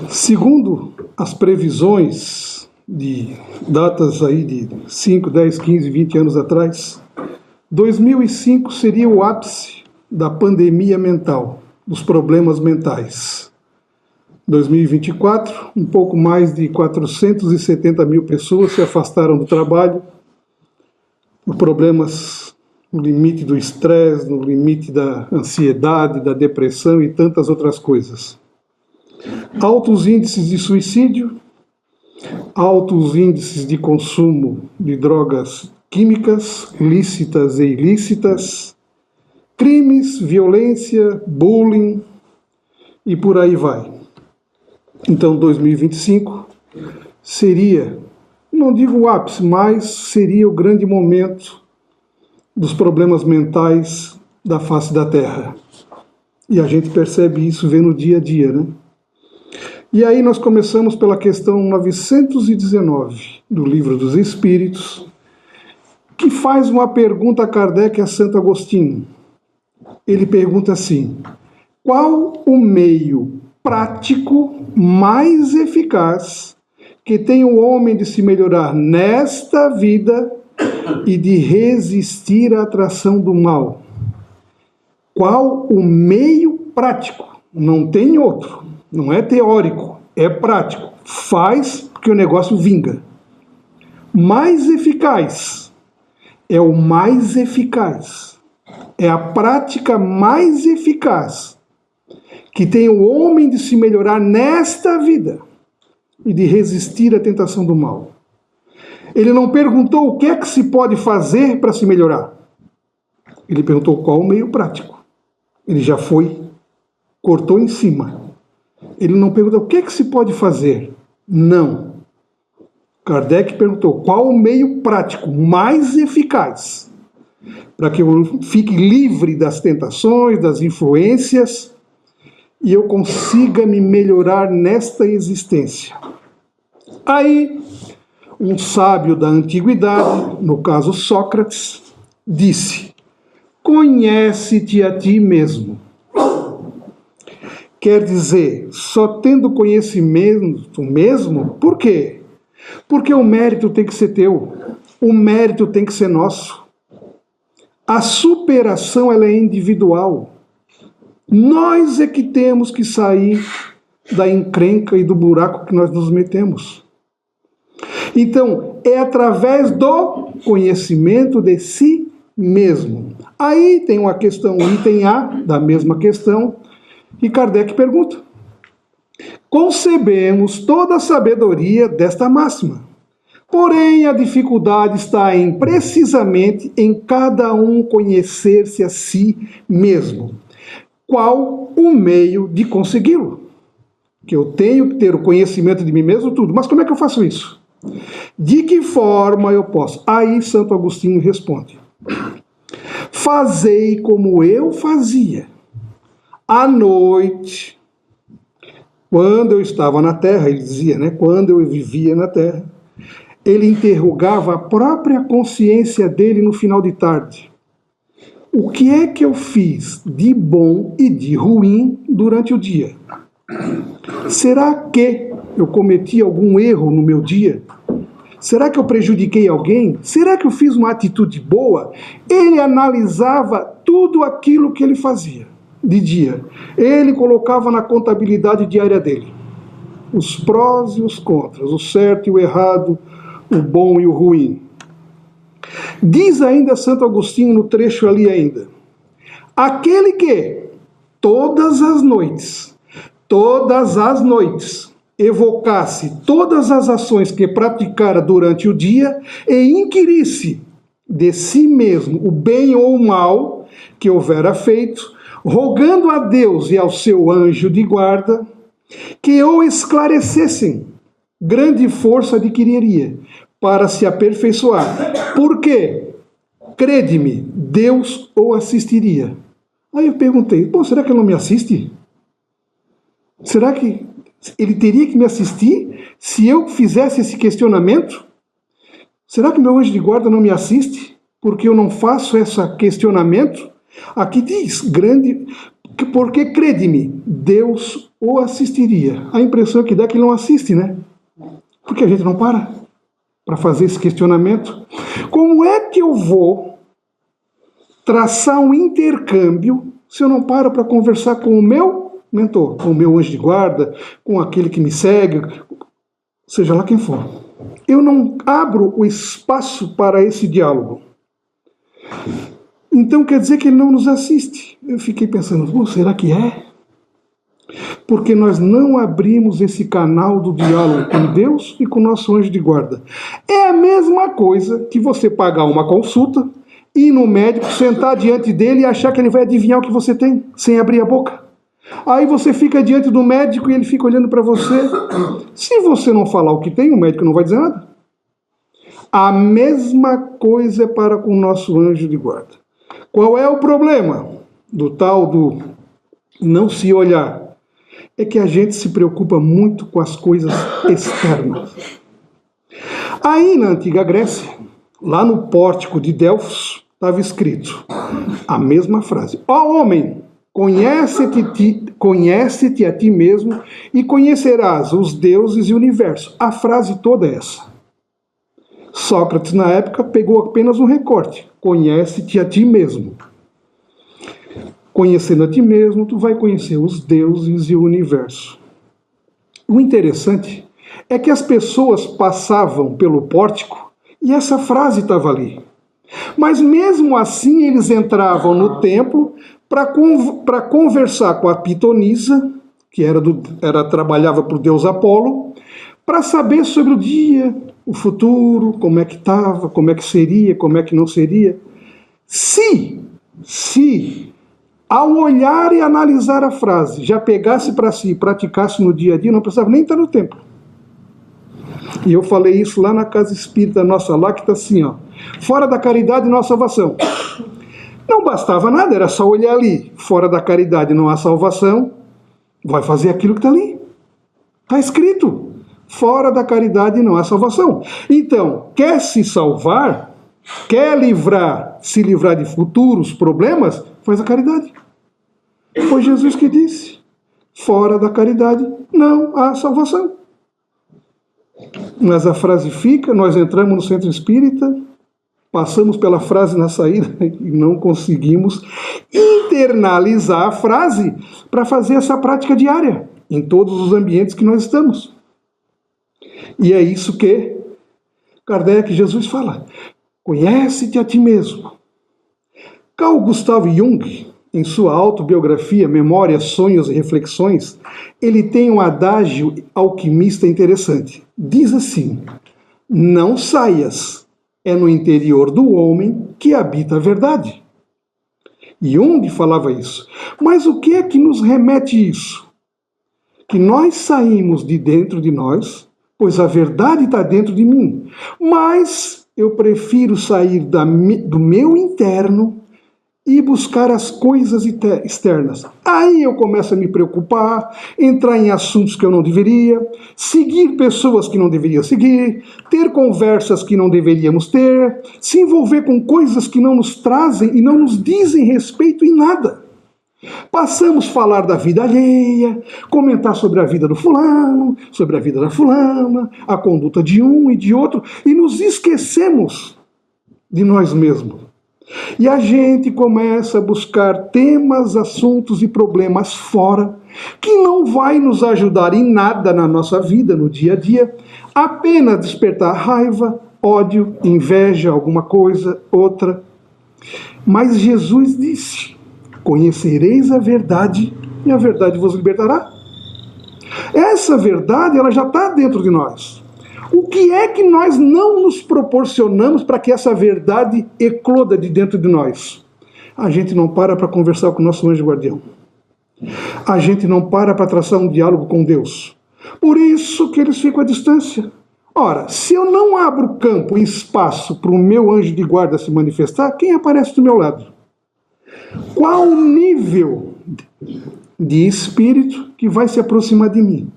Segundo as previsões de datas aí de 5, 10, 15, 20 anos atrás, 2005 seria o ápice da pandemia mental, dos problemas mentais. 2024, um pouco mais de 470 mil pessoas se afastaram do trabalho, por problemas no limite do estresse, no limite da ansiedade, da depressão e tantas outras coisas. Altos índices de suicídio, altos índices de consumo de drogas químicas, lícitas e ilícitas, crimes, violência, bullying e por aí vai. Então, 2025 seria, não digo o ápice, mas seria o grande momento dos problemas mentais da face da Terra. E a gente percebe isso vendo no dia a dia, né? E aí nós começamos pela questão 919 do Livro dos Espíritos, que faz uma pergunta a Kardec e a Santo Agostinho. Ele pergunta assim: qual o meio prático mais eficaz que tem o homem de se melhorar nesta vida e de resistir à atração do mal? Qual o meio prático? Não tem outro. Não é teórico, é prático. Faz porque o negócio vinga. Mais eficaz. É o mais eficaz. É a prática mais eficaz que tem o homem de se melhorar nesta vida e de resistir à tentação do mal. Ele não perguntou o que é que se pode fazer para se melhorar. Ele perguntou qual o meio prático. Ele já foi, cortou em cima. Ele não perguntou o que é que se pode fazer. Não. Kardec perguntou qual o meio prático mais eficaz para que eu fique livre das tentações, das influências e eu consiga me melhorar nesta existência. Aí, um sábio da antiguidade, no caso Sócrates, disse: conhece-te a ti mesmo. Quer dizer, só tendo conhecimento mesmo, por quê? Porque o mérito tem que ser teu, o mérito tem que ser nosso. A superação ela é individual. Nós é que temos que sair da encrenca e do buraco que nós nos metemos. Então, é através do conhecimento de si mesmo. Aí tem uma questão, um item A da mesma questão, e Kardec pergunta: concebemos toda a sabedoria desta máxima, porém a dificuldade está precisamente em cada um conhecer-se a si mesmo. Qual o meio de consegui-lo? Que eu tenho que ter o conhecimento de mim mesmo, tudo. Mas como é que eu faço isso? De que forma eu posso? Aí Santo Agostinho responde: fazei como eu fazia. À noite, quando eu estava na Terra, ele dizia, né? Quando eu vivia na Terra, ele interrogava a própria consciência dele no final de tarde. O que é que eu fiz de bom e de ruim durante o dia? Será que eu cometi algum erro no meu dia? Será que eu prejudiquei alguém? Será que eu fiz uma atitude boa? Ele analisava tudo aquilo que ele fazia de dia. Ele colocava na contabilidade diária dele os prós e os contras, o certo e o errado, o bom e o ruim. Diz ainda Santo Agostinho no trecho ali ainda: aquele que todas as noites, evocasse todas as ações que praticara durante o dia e inquirisse de si mesmo o bem ou o mal que houvera feito, rogando a Deus e ao seu anjo de guarda que o esclarecessem, grande força adquiriria para se aperfeiçoar. Por quê? Crede-me, Deus o assistiria. Aí eu perguntei: bom, será que ele não me assiste? Será que ele teria que me assistir se eu fizesse esse questionamento? Será que o meu anjo de guarda não me assiste porque eu não faço esse questionamento? Aqui diz, porque crede-me, Deus ou assistiria? A impressão que dá é que ele não assiste, né? Porque a gente não para fazer esse questionamento. Como é que eu vou traçar um intercâmbio se eu não paro para conversar com o meu mentor, com o meu anjo de guarda, com aquele que me segue, seja lá quem for? Eu não abro o espaço para esse diálogo. Então quer dizer que ele não nos assiste. Eu fiquei pensando, será que é? Porque nós não abrimos esse canal do diálogo com Deus e com o nosso anjo de guarda. É a mesma coisa que você pagar uma consulta, ir no médico, sentar diante dele e achar que ele vai adivinhar o que você tem, sem abrir a boca. Aí você fica diante do médico e ele fica olhando para você. Se você não falar o que tem, o médico não vai dizer nada. A mesma coisa é para com o nosso anjo de guarda. Qual é o problema do tal do não se olhar? É que a gente se preocupa muito com as coisas externas. Aí na antiga Grécia, lá no pórtico de Delfos, estava escrito a mesma frase. Ó homem, conhece-te a ti mesmo e conhecerás os deuses e o universo. A frase toda é essa. Sócrates, na época, pegou apenas um recorte. Conhece-te a ti mesmo. Conhecendo a ti mesmo, tu vai conhecer os deuses e o universo. O interessante é que as pessoas passavam pelo pórtico e essa frase estava ali. Mas mesmo assim eles entravam no templo para conversar com a pitonisa, que trabalhava para o deus Apolo, para saber sobre o dia, o futuro, como é que estava, como é que seria, como é que não seria. Se ao olhar e analisar a frase, já pegasse para si e praticasse no dia a dia, não precisava nem estar no templo. E eu falei isso lá na casa espírita nossa lá, que está assim, ó, fora da caridade não há salvação. Não bastava nada, era só olhar ali, fora da caridade não há salvação, vai fazer aquilo que está ali. Está escrito, fora da caridade não há salvação. Então, quer se salvar, quer se livrar de futuros problemas, faz a caridade. Foi Jesus que disse, fora da caridade não há salvação. Mas a frase fica, nós entramos no centro espírita, passamos pela frase na saída e não conseguimos internalizar a frase para fazer essa prática diária em todos os ambientes que nós estamos. E é isso que Kardec, Jesus fala, conhece-te a ti mesmo. Carl Gustav Jung, em sua autobiografia Memórias, Sonhos e Reflexões, ele tem um adágio alquimista interessante. Diz assim, não saias, é no interior do homem que habita a verdade. Jung falava isso. Mas o que é que nos remete isso? Que nós saímos de dentro de nós, pois a verdade está dentro de mim. Mas eu prefiro sair do meu interno e buscar as coisas externas. Aí eu começo a me preocupar, entrar em assuntos que eu não deveria, seguir pessoas que não deveria seguir, ter conversas que não deveríamos ter, se envolver com coisas que não nos trazem e não nos dizem respeito em nada. Passamos a falar da vida alheia, comentar sobre a vida do fulano, sobre a vida da fulana, a conduta de um e de outro, e nos esquecemos de nós mesmos. E a gente começa a buscar temas, assuntos e problemas fora, que não vai nos ajudar em nada na nossa vida, no dia a dia, apenas despertar raiva, ódio, inveja, alguma coisa, outra. Mas Jesus disse, conhecereis a verdade e a verdade vos libertará. Essa verdade, ela já está dentro de nós. O que é que nós não nos proporcionamos para que essa verdade ecloda de dentro de nós? A gente não para conversar com o nosso anjo guardião. A gente não para traçar um diálogo com Deus. Por isso que eles ficam à distância. Ora, se eu não abro campo e espaço para o meu anjo de guarda se manifestar, quem aparece do meu lado? Qual o nível de espírito que vai se aproximar de mim?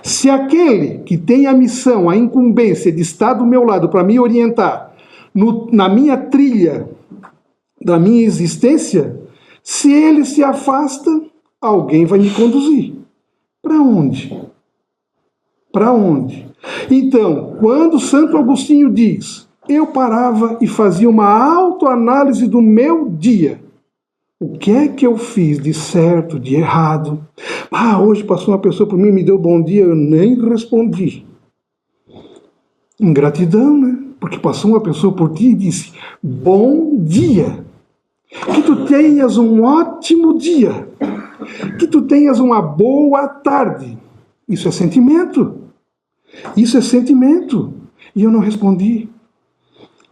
Se aquele que tem a missão, a incumbência de estar do meu lado para me orientar na minha trilha da minha existência, se ele se afasta, alguém vai me conduzir. Para onde? Para onde? Então, quando Santo Agostinho diz, eu parava e fazia uma autoanálise do meu dia. O que é que eu fiz de certo, de errado? Hoje passou uma pessoa por mim, me deu bom dia, eu nem respondi. Ingratidão, né? Porque passou uma pessoa por ti e disse, bom dia. Que tu tenhas um ótimo dia. Que tu tenhas uma boa tarde. Isso é sentimento. Isso é sentimento. E eu não respondi.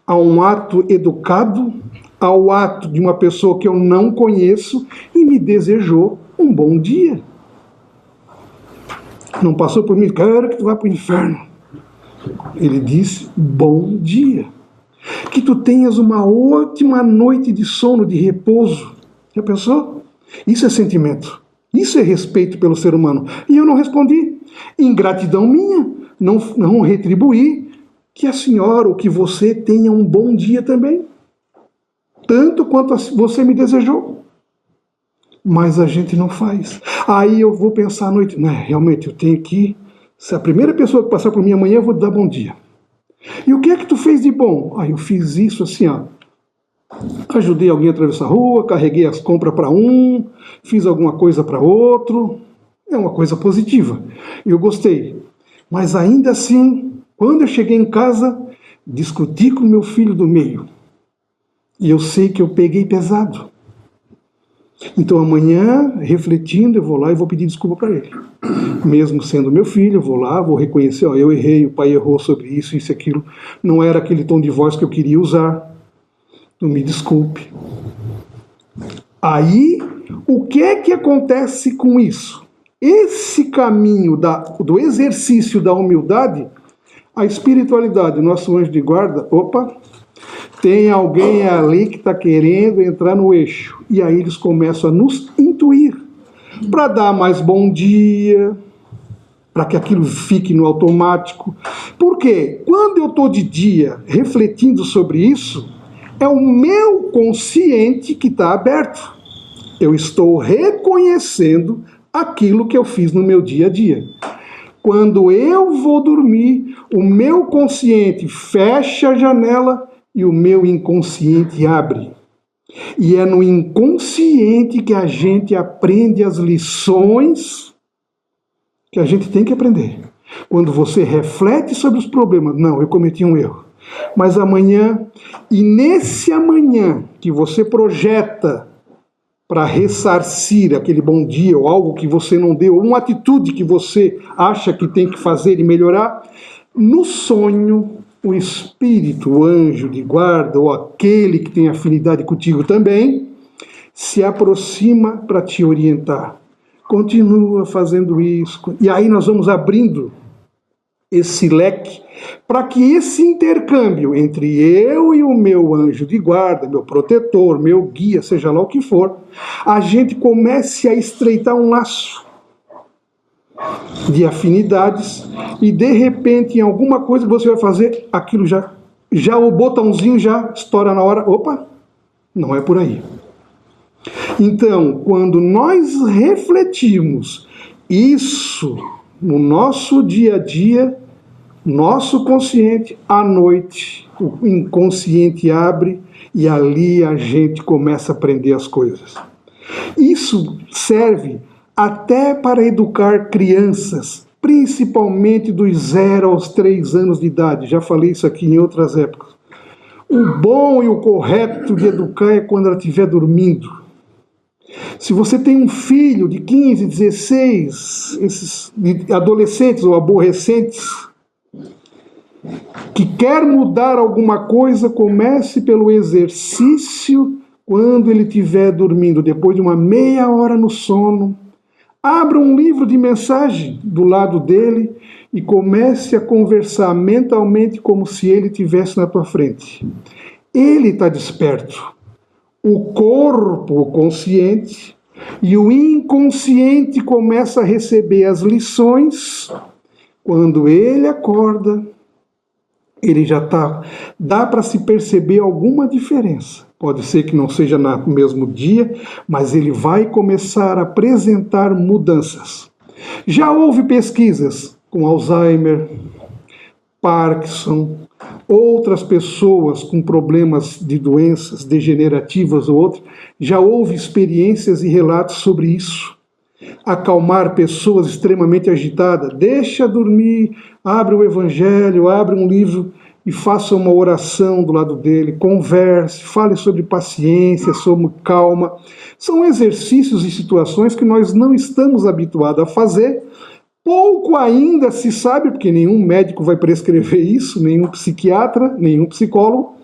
Há um ato educado, ao ato de uma pessoa que eu não conheço e me desejou um bom dia. Não passou por mim, quero que tu vá para o inferno. Ele disse, bom dia. Que tu tenhas uma ótima noite de sono, de repouso. Já pensou? Isso é sentimento. Isso é respeito pelo ser humano. E eu não respondi. Ingratidão minha. Não retribuí. Que a senhora ou que você tenha um bom dia também. Tanto quanto você me desejou. Mas a gente não faz. Aí eu vou pensar à noite, né, realmente eu tenho que... Se a primeira pessoa que passar por mim amanhã, eu vou dar bom dia. E o que é que tu fez de bom? Eu fiz isso assim, ajudei alguém a atravessar a rua, carreguei as compras para um, fiz alguma coisa para outro. É uma coisa positiva. Eu gostei. Mas ainda assim, quando eu cheguei em casa, discuti com meu filho do meio. E eu sei que eu peguei pesado. Então amanhã, refletindo, eu vou lá e vou pedir desculpa para ele. Mesmo sendo meu filho, eu vou lá, vou reconhecer, eu errei, o pai errou sobre isso e aquilo. Não era aquele tom de voz que eu queria usar. Então me desculpe. Aí, o que é que acontece com isso? Esse caminho do exercício da humildade, a espiritualidade, o nosso anjo de guarda, tem alguém ali que está querendo entrar no eixo. E aí eles começam a nos intuir para dar mais bom dia, para que aquilo fique no automático. Porque quando eu estou de dia refletindo sobre isso, é o meu consciente que está aberto. Eu estou reconhecendo aquilo que eu fiz no meu dia a dia. Quando eu vou dormir, o meu consciente fecha a janela e o meu inconsciente abre. E é no inconsciente que a gente aprende as lições que a gente tem que aprender. Quando você reflete sobre os problemas, não, eu cometi um erro. Mas amanhã, e nesse amanhã que você projeta para ressarcir aquele bom dia ou algo que você não deu, ou uma atitude que você acha que tem que fazer e melhorar, no sonho, o espírito, o anjo de guarda, ou aquele que tem afinidade contigo também, se aproxima para te orientar. Continua fazendo isso. E aí nós vamos abrindo esse leque para que esse intercâmbio entre eu e o meu anjo de guarda, meu protetor, meu guia, seja lá o que for, a gente comece a estreitar um laço de afinidades e de repente em alguma coisa que você vai fazer, aquilo já o botãozinho já estoura na hora, não é por aí. Então, quando nós refletimos isso no nosso dia a dia, nosso consciente, à noite, o inconsciente abre e ali a gente começa a aprender as coisas. Isso serve até para educar crianças, principalmente dos 0 aos 3 anos de idade. Já falei isso aqui em outras épocas. O bom e o correto de educar é quando ela estiver dormindo. Se você tem um filho de 15, 16, esses adolescentes ou aborrecentes, que quer mudar alguma coisa, comece pelo exercício quando ele estiver dormindo, depois de uma meia hora no sono. Abra um livro de mensagem do lado dele e comece a conversar mentalmente como se ele estivesse na tua frente. Ele está desperto. O corpo, o consciente, e o inconsciente começa a receber as lições. Quando ele acorda, ele já está... Dá para se perceber alguma diferença. Pode ser que não seja no mesmo dia, mas ele vai começar a apresentar mudanças. Já houve pesquisas com Alzheimer, Parkinson, outras pessoas com problemas de doenças degenerativas ou outras, já houve experiências e relatos sobre isso. Acalmar pessoas extremamente agitadas, deixa dormir, abre o evangelho, abre um livro e faça uma oração do lado dele, converse, fale sobre paciência, sobre calma. São exercícios e situações que nós não estamos habituados a fazer. Pouco ainda se sabe, porque nenhum médico vai prescrever isso, nenhum psiquiatra, nenhum psicólogo,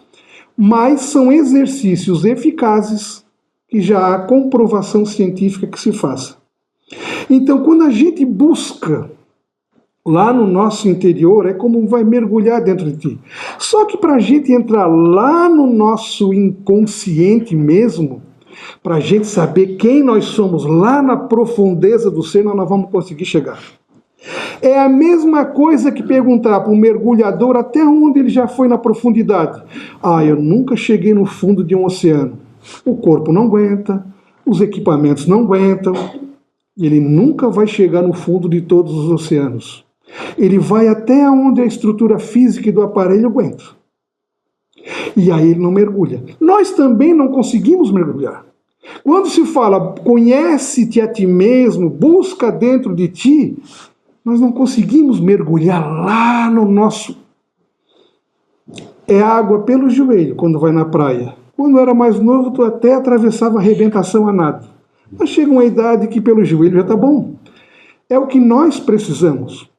mas são exercícios eficazes que já há comprovação científica que se faça. Então, quando a gente busca lá no nosso interior, é como vai mergulhar dentro de ti. Só que para a gente entrar lá no nosso inconsciente mesmo, para a gente saber quem nós somos lá na profundeza do ser, nós não vamos conseguir chegar. É a mesma coisa que perguntar para um mergulhador até onde ele já foi na profundidade. Ah, eu nunca cheguei no fundo de um oceano. O corpo não aguenta, os equipamentos não aguentam, e ele nunca vai chegar no fundo de todos os oceanos. Ele vai até onde a estrutura física do aparelho aguenta. E aí ele não mergulha. Nós também não conseguimos mergulhar. Quando se fala, conhece-te a ti mesmo, busca dentro de ti, nós não conseguimos mergulhar lá no nosso... É água pelo joelho quando vai na praia. Quando eu era mais novo, tu até atravessava a arrebentação a nado. Mas chega uma idade que pelo joelho já está bom. É o que nós precisamos.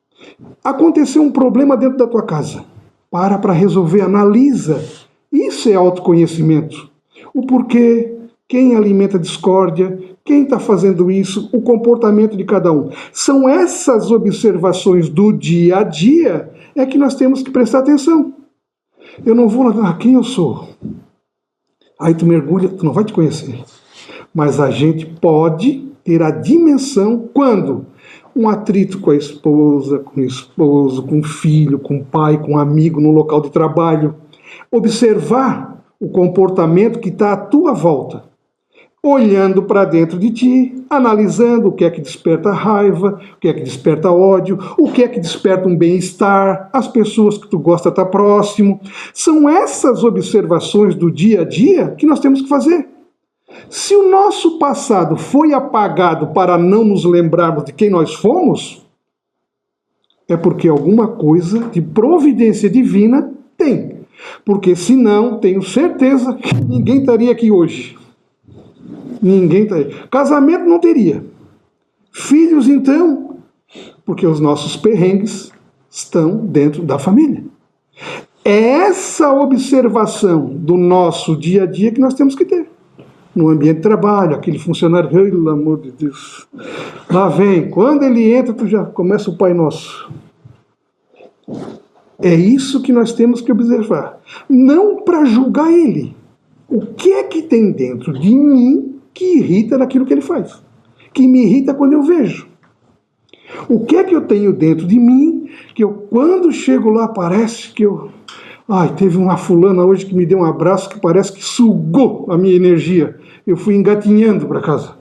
Aconteceu um problema dentro da tua casa. Para resolver, analisa. Isso é autoconhecimento. O porquê, quem alimenta a discórdia, quem está fazendo isso, o comportamento de cada um. São essas observações do dia a dia é que nós temos que prestar atenção. Eu não vou lá, quem eu sou? Aí tu mergulha, tu não vai te conhecer. Mas a gente pode ter a dimensão quando um atrito com a esposa, com o esposo, com o filho, com o pai, com um amigo no local de trabalho. Observar o comportamento que está à tua volta. Olhando para dentro de ti, analisando o que é que desperta raiva, o que é que desperta ódio, o que é que desperta um bem-estar, as pessoas que tu gosta estar próximo. São essas observações do dia a dia que nós temos que fazer. Se o nosso passado foi apagado para não nos lembrarmos de quem nós fomos, é porque alguma coisa de providência divina tem. Porque senão, tenho certeza que ninguém estaria aqui hoje. Ninguém estaria. Casamento não teria. Filhos, então, porque os nossos perrengues estão dentro da família. É essa observação do nosso dia a dia que nós temos que ter. No ambiente de trabalho, aquele funcionário, pelo amor de Deus, lá vem, quando ele entra, tu já começa o Pai Nosso. É isso que nós temos que observar. Não para julgar ele. O que é que tem dentro de mim que irrita naquilo que ele faz? Que me irrita quando eu vejo. O que é que eu tenho dentro de mim que eu, quando chego lá, parece que eu... Ai, teve uma fulana hoje que me deu um abraço que parece que sugou a minha energia. Eu fui engatinhando para casa.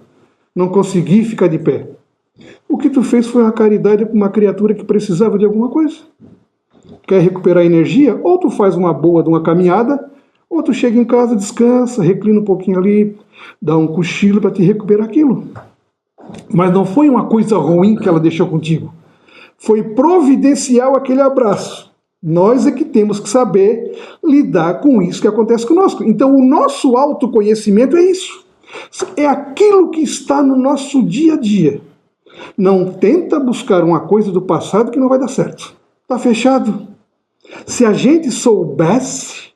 Não consegui ficar de pé. O que tu fez foi uma caridade para uma criatura que precisava de alguma coisa. Quer recuperar energia? Ou tu faz uma boa de uma caminhada, ou tu chega em casa, descansa, reclina um pouquinho ali, dá um cochilo para te recuperar aquilo. Mas não foi uma coisa ruim que ela deixou contigo. Foi providencial aquele abraço. Nós é que temos que saber lidar com isso que acontece conosco. Então, o nosso autoconhecimento é isso. É aquilo que está no nosso dia a dia. Não tenta buscar uma coisa do passado que não vai dar certo. Está fechado. Se a gente soubesse,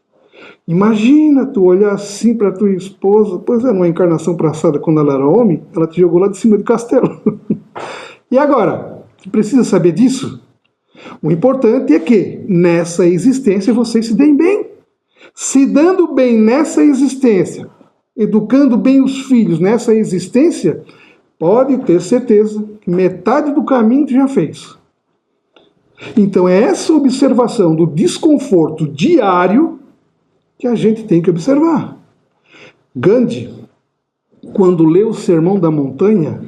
imagina tu olhar assim para tua esposa, pois é, numa encarnação passada, quando ela era homem, ela te jogou lá de cima do castelo. E agora? Tu precisa saber disso? O importante é que, nessa existência, vocês se deem bem. Se dando bem nessa existência, educando bem os filhos nessa existência, pode ter certeza que metade do caminho tu já fez. Então é essa observação do desconforto diário que a gente tem que observar. Gandhi, quando leu o Sermão da Montanha,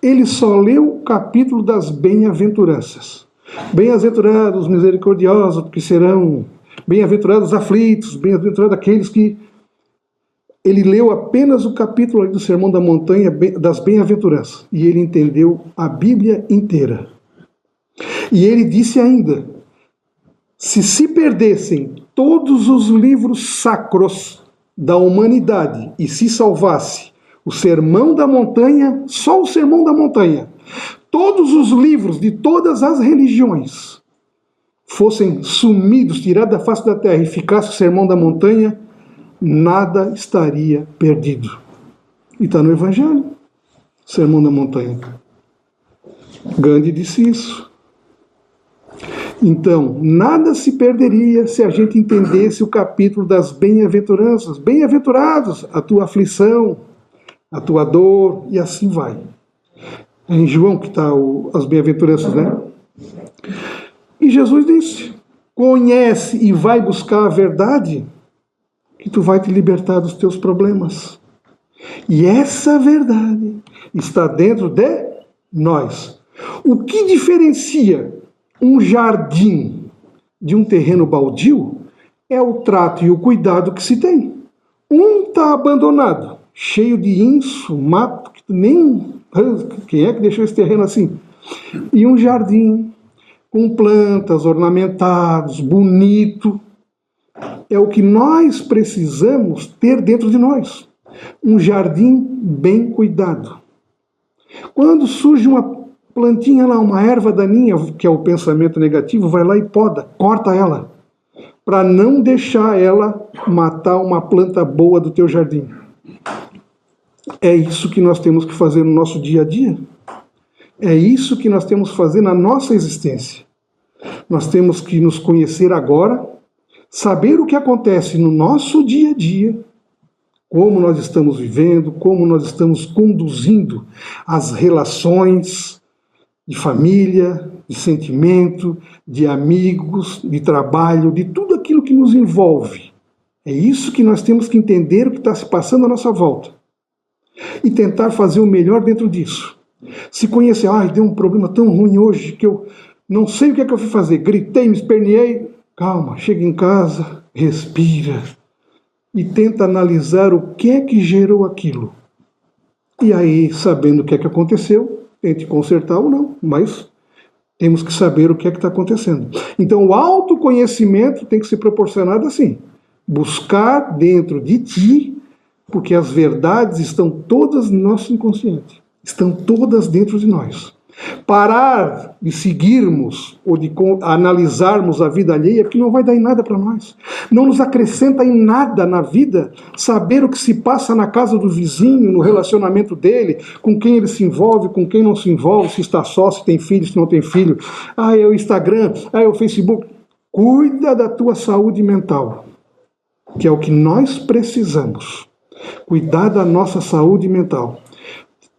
Ele só leu o capítulo das bem-aventuranças. Bem-aventurados, misericordiosos, porque serão bem-aventurados aflitos, bem-aventurados aqueles que... Ele leu apenas o capítulo do Sermão da Montanha, das bem-aventuranças, e ele entendeu a Bíblia inteira. E ele disse ainda, se perdessem todos os livros sacros da humanidade e se salvasse o Sermão da Montanha, só o Sermão da Montanha, todos os livros de todas as religiões fossem sumidos, tirados da face da terra e ficasse o Sermão da Montanha, nada estaria perdido. E está no Evangelho, Sermão da Montanha. Gandhi disse isso. Então, nada se perderia se a gente entendesse o capítulo das bem-aventuranças. Bem-aventurados a tua aflição, a tua dor, e assim vai. É em João que está as bem-aventuranças, né? E Jesus disse, conhece e vai buscar a verdade, que tu vai te libertar dos teus problemas. E essa verdade está dentro de nós. O que diferencia um jardim de um terreno baldio é o trato e o cuidado que se tem. Um está abandonado, cheio de inso, mato, que nem... Quem é que deixou esse terreno assim? E um jardim com plantas ornamentadas, bonito. É o que nós precisamos ter dentro de nós. Um jardim bem cuidado. Quando surge uma plantinha lá, uma erva daninha, que é o pensamento negativo, vai lá e poda, corta ela, para não deixar ela matar uma planta boa do teu jardim. É isso que nós temos que fazer no nosso dia a dia. É isso que nós temos que fazer na nossa existência. Nós temos que nos conhecer agora, saber o que acontece no nosso dia a dia, como nós estamos vivendo, como nós estamos conduzindo as relações de família, de sentimento, de amigos, de trabalho, de tudo aquilo que nos envolve. É isso que nós temos que entender o que está se passando à nossa volta. E tentar fazer o melhor dentro disso. Se conhecer, deu um problema tão ruim hoje que eu não sei o que é que eu fui fazer. Gritei, me esperneei. Calma, chega em casa, respira. E tenta analisar o que é que gerou aquilo. E aí, sabendo o que é que aconteceu, tente consertar ou não, mas temos que saber o que é que está acontecendo. Então, o autoconhecimento tem que ser proporcionado assim. Buscar dentro de ti, porque as verdades estão todas no nosso inconsciente. Estão todas dentro de nós. Parar de seguirmos ou de analisarmos a vida alheia, que não vai dar em nada para nós. Não nos acrescenta em nada na vida saber o que se passa na casa do vizinho, no relacionamento dele, com quem ele se envolve, com quem não se envolve, se está só, se tem filho, se não tem filho. É o Instagram, é o Facebook. Cuida da tua saúde mental, que é o que nós precisamos. Cuidar da nossa saúde mental.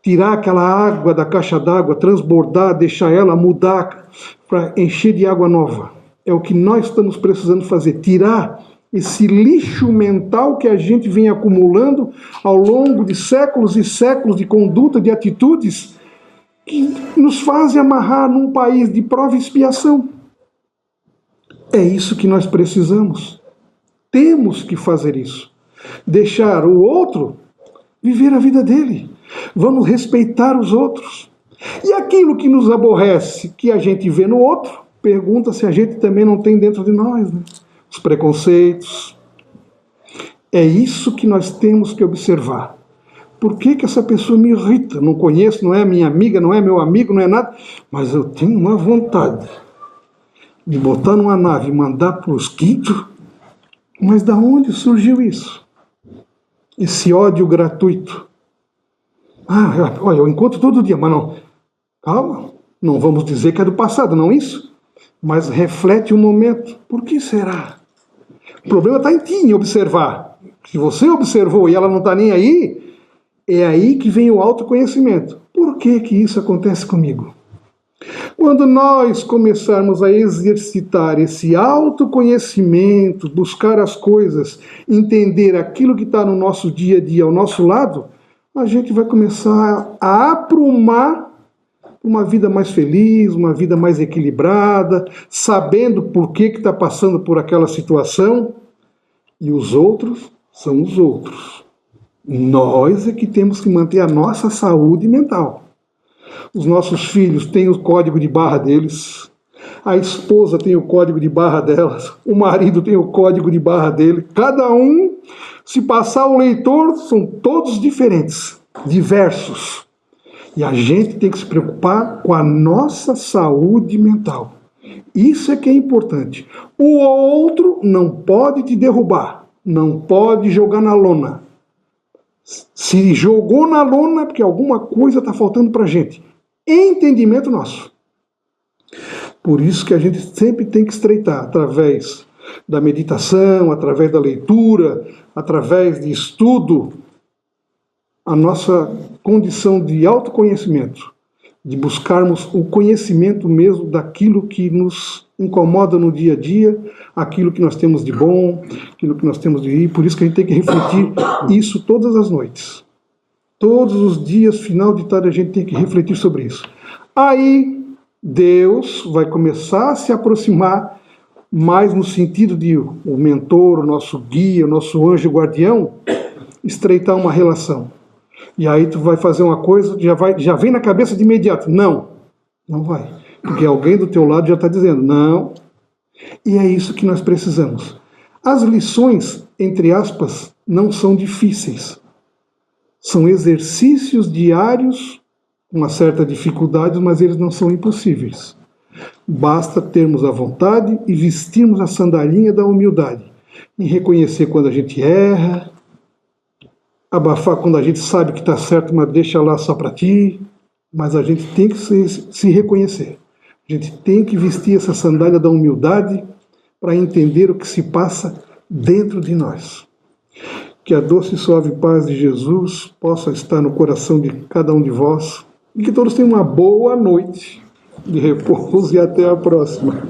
Tirar aquela água da caixa d'água, transbordar, deixar ela mudar para encher de água nova. É o que nós estamos precisando fazer. Tirar esse lixo mental que a gente vem acumulando ao longo de séculos e séculos de conduta, de atitudes, que nos fazem amarrar num país de prova e expiação. É isso que nós precisamos. Temos que fazer isso. Deixar o outro viver a vida dele. Vamos respeitar os outros. E aquilo que nos aborrece, que a gente vê no outro, pergunta se a gente também não tem dentro de nós, né? Os preconceitos. É isso que nós temos que observar. Por que que essa pessoa me irrita? Não conheço, não é minha amiga, não é meu amigo, não é nada, mas eu tenho uma vontade de botar numa nave e mandar para os quintos. Mas da onde surgiu isso? Esse ódio gratuito. Olha, eu encontro todo dia, mas não. Calma, não vamos dizer que é do passado, não isso? Mas reflete o momento. Por que será? O problema está em ti, em observar. Se você observou e ela não está nem aí, é aí que vem o autoconhecimento. Por que que isso acontece comigo? Quando nós começarmos a exercitar esse autoconhecimento, buscar as coisas, entender aquilo que está no nosso dia a dia ao nosso lado, a gente vai começar a aprumar uma vida mais feliz, uma vida mais equilibrada, sabendo por que está passando por aquela situação, e os outros são os outros. Nós é que temos que manter a nossa saúde mental. Os nossos filhos têm o código de barra deles, a esposa tem o código de barra delas, o marido tem o código de barra dele. Cada um, se passar o leitor, são todos diferentes, diversos. E a gente tem que se preocupar com a nossa saúde mental. Isso é que é importante. O outro não pode te derrubar, não pode jogar na lona. Se jogou na lona é porque alguma coisa está faltando para a gente. Entendimento nosso. Por isso que a gente sempre tem que estreitar, através da meditação, através da leitura, através de estudo, a nossa condição de autoconhecimento, de buscarmos o conhecimento mesmo daquilo que nos incomoda no dia a dia, aquilo que nós temos de bom, aquilo que nós temos de ir. Por isso que a gente tem que refletir isso todas as noites. Todos os dias, final de tarde, a gente tem que refletir sobre isso. Aí, Deus vai começar a se aproximar mais no sentido de o mentor, o nosso guia, o nosso anjo guardião, estreitar uma relação. E aí tu vai fazer uma coisa, já vem na cabeça de imediato. Não vai. Porque alguém do teu lado já está dizendo, não. E é isso que nós precisamos. As lições, entre aspas, não são difíceis. São exercícios diários, com uma certa dificuldade, mas eles não são impossíveis. Basta termos a vontade e vestirmos a sandalinha da humildade. Em reconhecer quando a gente erra, abafar quando a gente sabe que está certo, mas deixa lá só para ti. Mas a gente tem que se reconhecer. A gente tem que vestir essa sandália da humildade para entender o que se passa dentro de nós. Que a doce e suave paz de Jesus possa estar no coração de cada um de vós e que todos tenham uma boa noite de repouso e até a próxima.